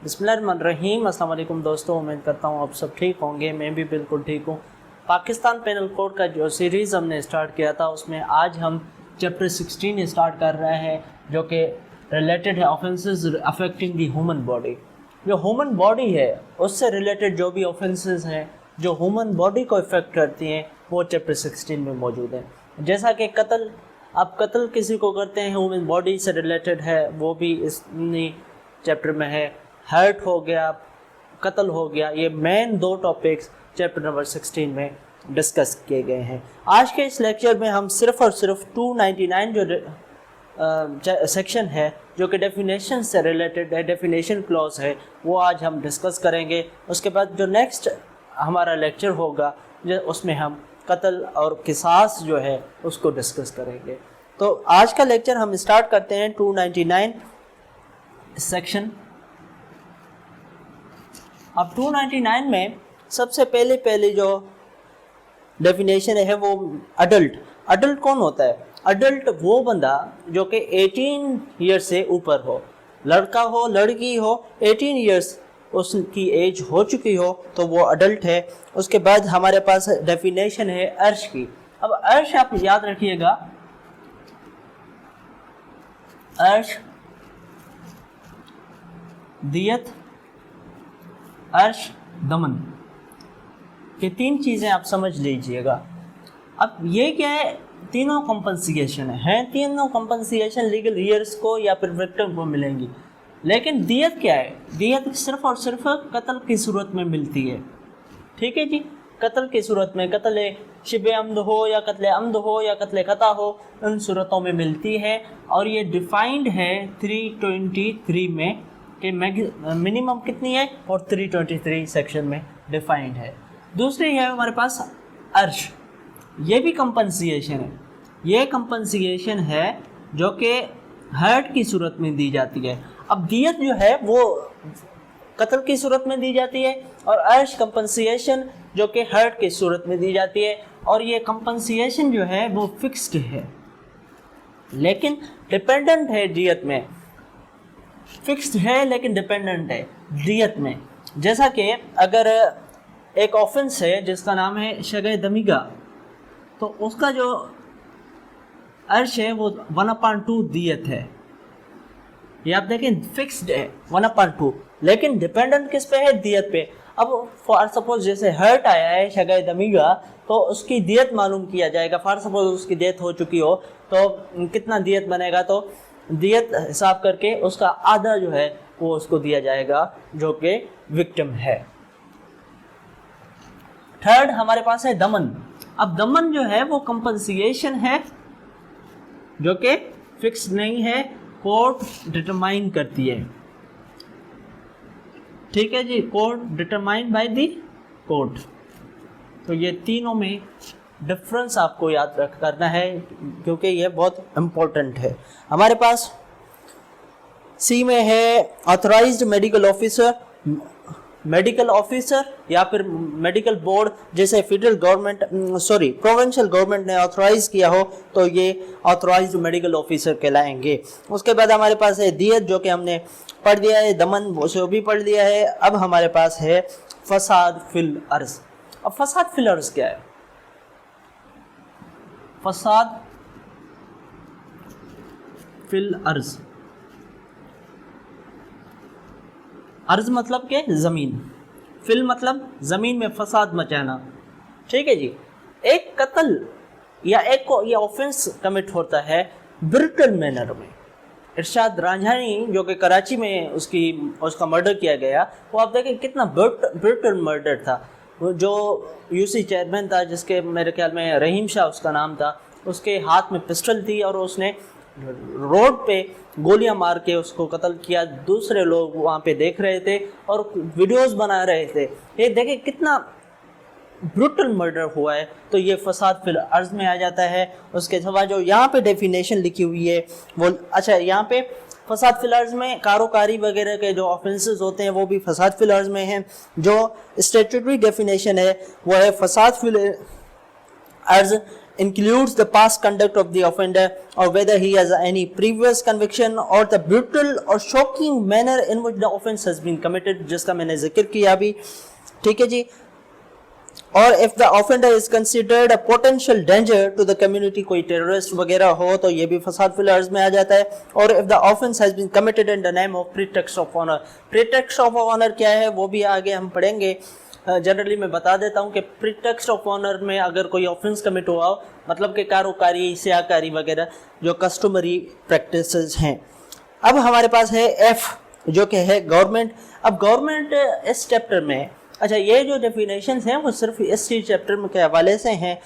बिस्मिल्लाहिर्रहमानिर्रहीम। अस्सलाम वालेकुम दोस्तों, उम्मीद करता हूँ आप सब ठीक होंगे। मैं भी बिल्कुल ठीक हूँ। पाकिस्तान पेनल कोड का जो सीरीज़ हमने स्टार्ट किया था उसमें आज हम चैप्टर 16 स्टार्ट कर रहे हैं, जो कि रिलेटेड है ऑफेंसेस अफेक्टिंग दी ह्यूमन बॉडी। जो ह्यूमन बॉडी है उससे रिलेटेड जो भी ऑफेंसेस हैं जो ह्यूमन बॉडी को इफ़ेक्ट करती हैं वो चैप्टर 16 में मौजूद है। जैसा कि कत्ल, आप कत्ल किसी को करते हैं ह्यूमन बॉडी से रिलेटेड है, वो भी इस चैप्टर में है। हर्ट हो गया, कत्ल हो गया, ये मेन दो टॉपिक्स चैप्टर नंबर 16 में डिस्कस किए गए हैं। आज के इस लेक्चर में हम सिर्फ़ और सिर्फ 299 जो सेक्शन है जो कि डेफिनेशन से रिलेटेड है, डेफिनेशन क्लॉज है, वो आज हम डिस्कस करेंगे। उसके बाद जो नेक्स्ट हमारा लेक्चर होगा उसमें हम कत्ल और किसास जो है उसको डिस्कस करेंगे। तो आज का लेक्चर हम स्टार्ट करते हैं 299 सेक्शन। अब 299 में सबसे पहले जो डेफिनेशन है वो अडल्ट कौन होता है? अडल्ट वो बंदा जो कि 18 ईयर से ऊपर हो, लड़का हो लड़की हो, 18 ईयर्स उसकी एज हो चुकी हो तो वो अडल्ट है। उसके बाद हमारे पास डेफिनेशन है अर्श की। अब अर्श आप याद रखिएगा, अर्श, दियत, अर्श, दमन, ये तीन चीज़ें आप समझ लीजिएगा। अब ये क्या है? तीनों कंपनसेशन है, तीनों कंपनसेशन लीगल ईयर्स को या फिर विक्टिम को मिलेंगी। लेकिन दियत क्या है? दियत सिर्फ और सिर्फ कत्ल की सूरत में मिलती है। ठीक है जी, कत्ल की सूरत में, कत्ल शिबे अम्द हो या कत्ल अम्द हो या कत्ल खता हो, उन सूरतों में मिलती है। और ये डिफाइंड है 323 में कि मिनिमम कितनी है, और 323 सेक्शन में डिफाइंड है। दूसरी है हमारे पास अर्श, ये भी कंपनसेशन है। ये कंपनसेशन है जो कि हर्ट की सूरत में दी जाती है। अब दियत जो है वो कत्ल की सूरत में दी जाती है और अर्श कंपनसेशन जो कि हर्ट की सूरत में दी जाती है। और ये कंपनसेशन जो है वो फिक्स्ड है लेकिन डिपेंडेंट है दियत में। फिक्स्ड है लेकिन डिपेंडेंट है दियत में। जैसा कि अगर एक ऑफेंस है जिसका नाम है शगे दमिगा, तो उसका जो अर्श है वो 1/2 दियत है। ये आप देखें फिक्स्ड है 1/2, लेकिन डिपेंडेंट किस पे है? दियत पे। अब फॉर सपोज जैसे हर्ट आया है शगे दमिगा, तो उसकी दियत मालूम किया जाएगा। फॉर सपोज उसकी डेथ हो चुकी हो तो कितना दियत बनेगा, तो दियत हिसाब करके उसका आधा जो है वो उसको दिया जाएगा जो कि विक्टिम है। थर्ड हमारे पास है दमन। अब दमन जो है वो कंपनसेशन है जो कि फिक्स नहीं है, कोर्ट डिटरमाइन करती है। ठीक है जी, court determine by the court. तो ये तीनों में डिफरेंस आपको याद करना है क्योंकि ये बहुत इम्पोर्टेंट है। हमारे पास सी में है ऑथराइज्ड मेडिकल ऑफिसर या फिर मेडिकल बोर्ड। जैसे फेडरल गवर्नमेंट प्रोविंशियल गवर्नमेंट ने ऑथराइज किया हो तो ये ऑथराइज्ड मेडिकल ऑफिसर कहलाएंगे। उसके बाद हमारे पास है दियत जो कि हमने पढ़ दिया है, दमन वो भी पढ़ दिया है। अब हमारे पास है फसाद फिल अर्ज। अब फसाद फिल अर्ज क्या है? फसाद फिल अर्ज, अर्ज मतलब के ज़मीन, फिल मतलब ज़मीन में फसाद मचाना। ठीक है जी, एक कत्ल या एक को ये ऑफेंस कमिट होता है ब्रूटल मैनर में। इरशाद रांझानी जो कि कराची में उसका मर्डर किया गया, वो आप देखें कितना ब्रूटल मर्डर था। वो जो यूसी चेयरमैन था जिसके मेरे ख्याल में रहीम शाह उसका नाम था, उसके हाथ में पिस्टल थी और उसने रोड पे गोलियां मार के उसको कत्ल किया। दूसरे लोग वहाँ पे देख रहे थे और वीडियोस बना रहे थे। ये देखें कितना ब्रूटल मर्डर हुआ है। तो ये फसाद फिल अर्ज में आ जाता है। उसके सिवा जो यहाँ पे डेफिनेशन लिखी हुई है वो, अच्छा यहाँ पे फसाद फिल अर्ज में कारोकारी वगैरह के जो ऑफेंसेस होते हैं वो भी फसाद फिल अर्ज में हैं। जो स्टैट्यूटरी डेफिनेशन है वो है फसाद फिल अर्ज includes the past conduct of the offender or whether he has any previous conviction or the brutal or shocking manner in which the offense has been committed, जिसका मैंने जिक्र किया अभी, ठीक है जी. और if the offender is considered a potential danger to the community, कोई terrorist वगैरह हो तो ये भी फसाद फिल अर्ज में आ जाता है. और if the offense has been committed in the name of pretext of honor, pretext of honor क्या है वो भी आगे हम पढ़ेंगे. जनरली मैं बता देता हूँ कि प्रीटेक्स्ट ऑफ ऑनर में अगर कोई ऑफेंस कमिट हुआ हो, मतलब कि कारोकारी, स्याकारी वगैरह जो कस्टमरी प्रैक्टिसेस हैं. अब हमारे पास है एफ जो कि है गवर्नमेंट. अब गवर्नमेंट इस चैप्टर में, अच्छा ये जो डेफिनेशंस हैं वो सिर्फ इस चैप्टर में के हवाले से हैं,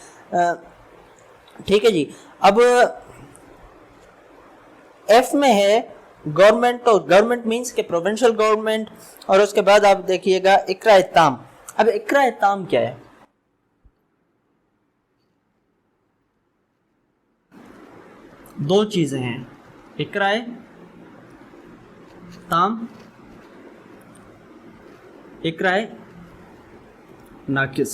ठीक है जी. अब एफ में है गवर्नमेंट, तो गवर्नमेंट मीन्स के प्रोविंशियल गवर्नमेंट. और उसके बाद आप देखिएगा इकरा ताम. अब इकरा ताम क्या है? दो चीजें हैं, इकरा ताम, इकरा नाकिस.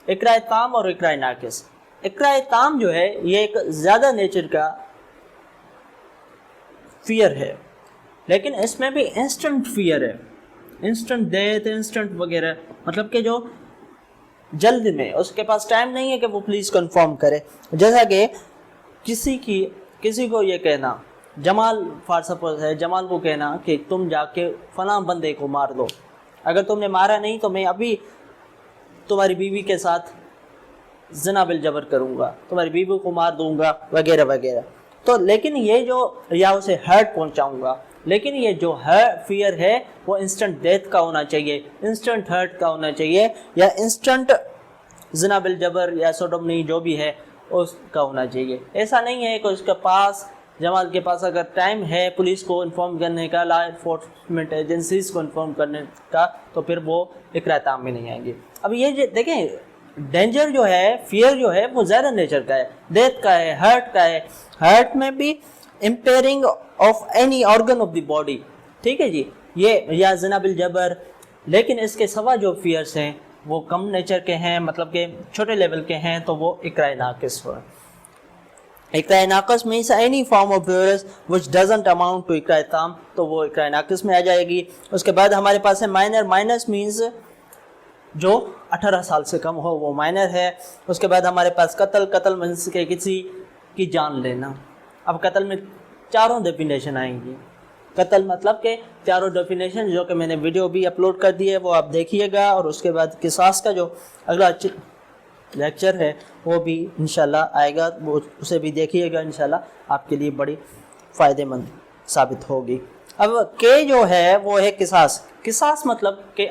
इकरा ताम और इकरा नाकिस. इकरा ताम जो है ये एक ज्यादा नेचर का फियर है, लेकिन इसमें भी इंस्टेंट फियर है, इंस्टेंट डेथ, इंस्टेंट वगैरह, मतलब कि जो जल्द में, उसके पास टाइम नहीं है कि वो पुलिस को इन्फॉर्म करे. जैसा कि किसी को ये कहना, जमाल फॉर सपोज है, जमाल को कहना कि तुम जाके फलां बंदे को मार दो, अगर तुमने मारा नहीं तो मैं अभी तुम्हारी बीवी के साथ ज़िना बिल जबर करूँगा, तुम्हारी बीवी को मार दूँगा वगैरह वगैरह. तो लेकिन ये जो, या उसे हर्ट पहुंचाऊंगा, लेकिन ये जो फियर है वो इंस्टेंट डेथ का होना चाहिए, इंस्टेंट हर्ट का होना चाहिए, या इंस्टेंट ज़िना बिल जबर या सोडोमनी जो भी है उसका होना चाहिए. ऐसा नहीं है कि उसके पास, जमाल के पास अगर टाइम है पुलिस को इन्फॉर्म करने का, लॉ इन्फोर्समेंट एजेंसीज को इन्फॉर्म करने का, तो फिर वो इकरा ताम में नहीं आएंगे. अब ये देखें, डेंजर जो है, फियर जो है वो ज़्यादा नेचर का है, डेथ का है, हर्ट का है. हर्ट में भी impairing of any organ of the body, ठीक है जी, ये या ज़िना बिल जबर. लेकिन इसके सिवा जो फियर्स हैं वो कम नेचर के हैं, मतलब के छोटे लेवल के हैं, तो वो इकरा नाकिस हुआ. इकरा नाकिस means any form of fierce which doesn't amount to इकरा ताम, तो वो इकरा नाकिस में आ जाएगी. उसके बाद हमारे पास है माइनर. माइनस मीन्स जो 18 साल से कम हो वो माइनर है. उसके बाद हमारे पास कत्ल. कत्ल मीन्स के किसी की जान लेना. अब कत्ल में चारों डेफिनेशन आएंगी. कत्ल मतलब के चारों डेफिनेशन जो कि मैंने वीडियो भी अपलोड कर दी है, वो आप देखिएगा. और उसके बाद किसास का जो अगला लेक्चर है वो भी इंशाल्लाह आएगा, वो उसे भी देखिएगा, इंशाल्लाह आपके लिए बड़ी फ़ायदेमंद साबित होगी. अब के जो है वो है किसास. किसास मतलब के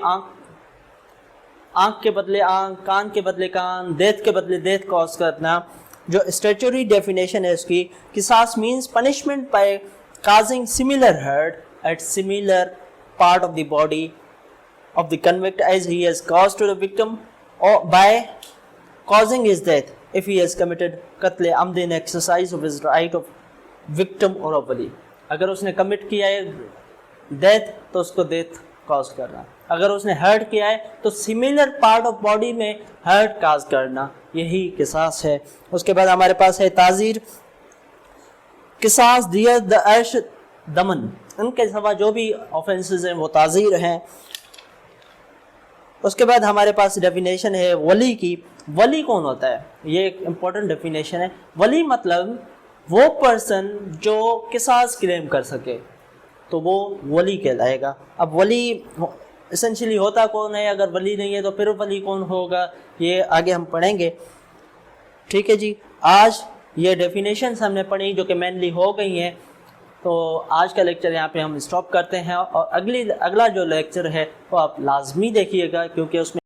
आँख के बदले आँख, कान के बदले कान, देथ के बदले देथ कॉज करना. जो स्टैट्यूटरी डेफिनेशन है उसकी, किसास means punishment by causing similar hurt at similar part of the body of the convict as he has caused to the victim, or by causing his death if he has committed qatl amd in exercise of his right of victim or of wali. अगर उसने commit किया है death तो उसको death cause करना, अगर उसने hurt किया है तो सिमिलर पार्ट ऑफ बॉडी में हर्ट कॉज करना, यही किसास है. उसके बाद हमारे पास है ताज़ीर. किसास, दियत, द अर्श, दमन, उनके सिवा जो भी ऑफेंसेस हैं वो ताज़ीर हैं. उसके बाद हमारे पास डेफिनेशन है वली की. वली कौन होता है? ये एक इम्पोर्टेंट डेफिनेशन है. वली मतलब वो पर्सन जो किसास क्लेम कर सके तो वो वली कहलाएगा. अब वली एसेंशियली होता कौन है? अगर वली नहीं है तो फिर वली कौन होगा, ये आगे हम पढ़ेंगे. ठीक है जी, आज ये डेफिनेशंस हमने पढ़ी जो कि मेनली हो गई हैं. तो आज का लेक्चर यहाँ पे हम स्टॉप करते हैं, और अगला जो लेक्चर है वो आप लाजमी देखिएगा, क्योंकि उसमें